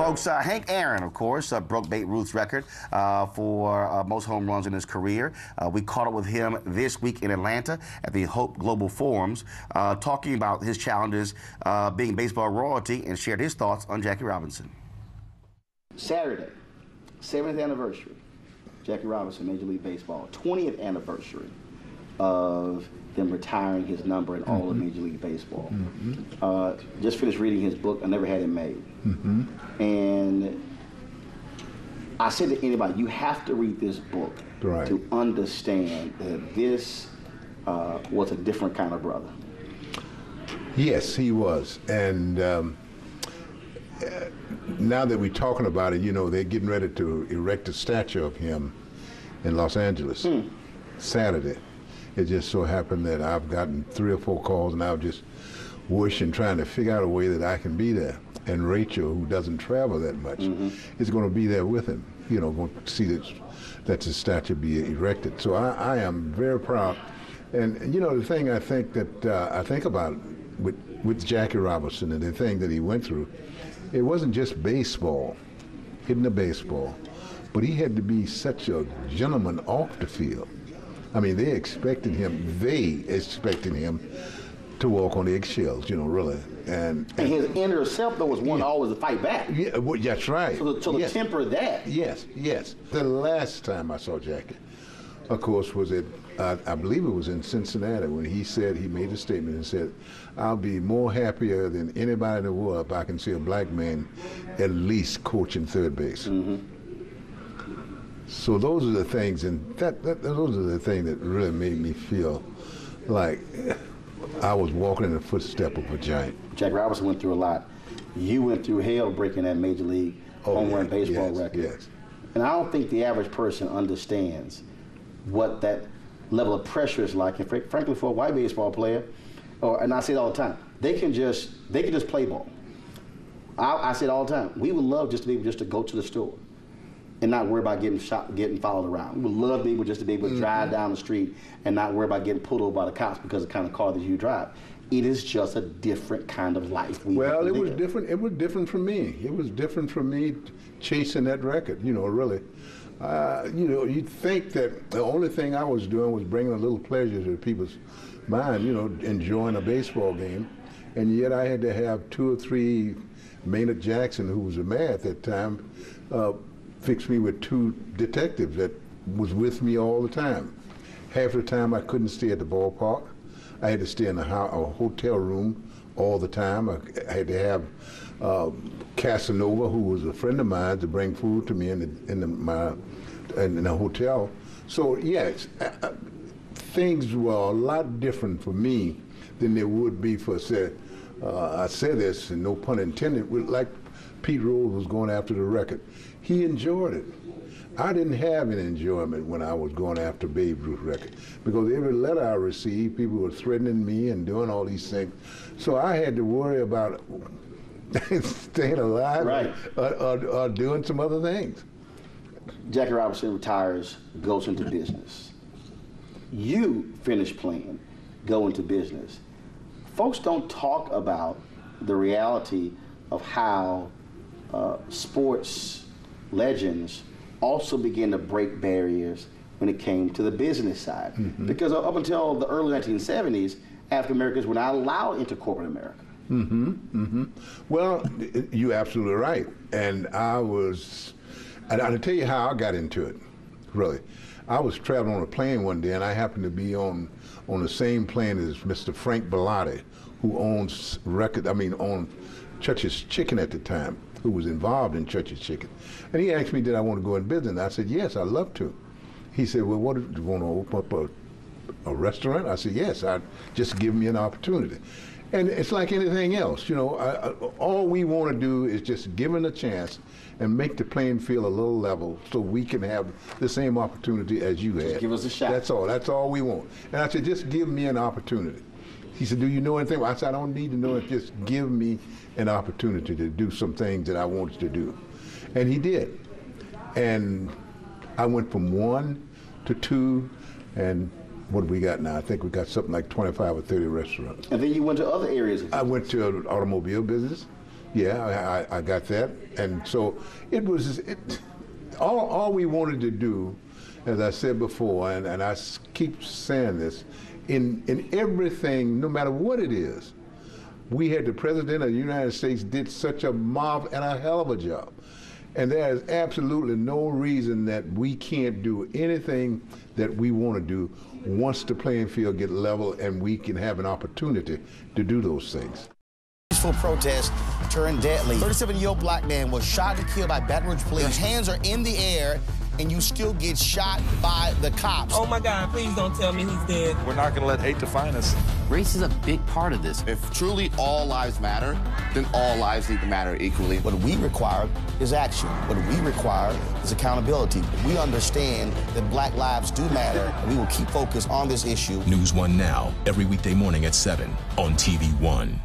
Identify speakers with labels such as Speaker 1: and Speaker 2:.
Speaker 1: folks. Hank Aaron, of course, broke Babe Ruth's record for most home runs in his career. We caught up with him this week in Atlanta at the Hope Global Forums, talking about his challenges being baseball royalty, and shared his thoughts on Jackie Robinson.
Speaker 2: Saturday, 7th anniversary, Jackie Robinson, Major League Baseball, 20th anniversary of them retiring his number in all of Major League Baseball. Just finished reading his book, I Never Had It Made. And I said to anybody, you have to read this book to understand that this was a different kind of brother.
Speaker 3: Yes, he was. And now that we're talking about it, you know, they're getting ready to erect a statue of him in Los Angeles Saturday. It just so happened that I've gotten 3 or 4 calls, and I've just wishing, trying to figure out a way that I can be there. And Rachel, who doesn't travel that much, is going to be there with him, you know, going to see that the statue be erected. So I am very proud. And, you know, the thing I think that I think about with Jackie Robinson and the thing that he went through, it wasn't just baseball, hitting the baseball, but he had to be such a gentleman off the field. I mean, they expected him to walk on eggshells, you know, really. And
Speaker 2: his inner self, though, was one always to fight back.
Speaker 3: Yeah, well, that's right.
Speaker 2: So to temper that.
Speaker 3: Yes, yes. The last time I saw Jackie, of course, was at, I believe it was in Cincinnati, when he made a statement and said, I'll be more happier than anybody in the world if I can see a black man at least coaching third base. So those are the things, and those are the things that really made me feel like I was walking in the footstep of a giant.
Speaker 2: Jack Robinson went through a lot. You went through hell breaking that Major League home run baseball record.
Speaker 3: Yes.
Speaker 2: And I don't think the average person understands what that level of pressure is like. And frankly, for a white baseball player, and I say it all the time, they can just play ball. I say it all the time. We would love just to be able to go to the store and not worry about getting shot, getting followed around. We would love to be able to drive down the street and not worry about getting pulled over by the cops because of the kind of car that you drive. It is just a different kind of life.
Speaker 3: Well, it was different. It was different for me. It was different for me chasing that record. You know, really. You know, you'd think that the only thing I was doing was bringing a little pleasure to people's mind. You know, enjoying a baseball game, and yet I had to have 2 or 3. Maynard Jackson, who was a mayor at that time, fixed me with 2 detectives that was with me all the time. Half the time I couldn't stay at the ballpark. I had to stay in a hotel room all the time. I had to have Casanova, who was a friend of mine, to bring food to me in the hotel. So yes, things were a lot different for me than they would be for, say, I say this, and no pun intended, like Pete Rose was going after the record. He enjoyed it. I didn't have any enjoyment when I was going after Babe Ruth record, because every letter I received, people were threatening me and doing all these things. So I had to worry about staying alive or doing some other things.
Speaker 2: Jackie Robinson retires, goes into business. You finish playing, go into business. Folks don't talk about the reality of how sports legends also began to break barriers when it came to the business side. Because up until the early 1970s, African Americans were not allowed into corporate America.
Speaker 3: Well, you're absolutely right. And I'll tell you how I got into it, really. I was traveling on a plane one day, and I happened to be on the same plane as Mr. Frank Bellotti, who owned Church's Chicken at the time, who was involved in Church's Chicken. And he asked me, did I want to go in business? I said, yes, I'd love to. He said, well, what, do you want to open up a restaurant? I said, yes, just give me an opportunity. And it's like anything else, you know, all we want to do is just give it a chance and make the playing field a little level so we can have the same opportunity as you had.
Speaker 2: Just give us a shot.
Speaker 3: That's all we want. And I said, just give me an opportunity. He said, do you know anything? I said, I don't need to know it, just give me an opportunity to do some things that I wanted to do. And he did. And I went from 1 to 2, and what do we got now? I think we got something like 25 or 30 restaurants.
Speaker 2: And then you went to other areas.
Speaker 3: I went to an automobile business, Yeah, I got that. And so it was, all we wanted to do, as I said before, and I keep saying this, in everything, no matter what it is, we had the President of the United States did such a mob and a hell of a job. And there is absolutely no reason that we can't do anything that we want to do once the playing field get level and we can have an opportunity to do those things.
Speaker 1: Peaceful protest turned deadly. 37-year-old black man was shot and killed by Baton Rouge police. His hands are in the air, and you still get shot by the cops.
Speaker 4: Oh my God, please don't tell me he's dead.
Speaker 5: We're not going to let hate define us.
Speaker 6: Race is a big part of this.
Speaker 7: If truly all lives matter, then all lives need to matter equally.
Speaker 1: What we require is action. What we require is accountability. We understand that black lives do matter, and we will keep focused on this issue.
Speaker 8: NewsOne Now, every weekday morning at 7 on TV1.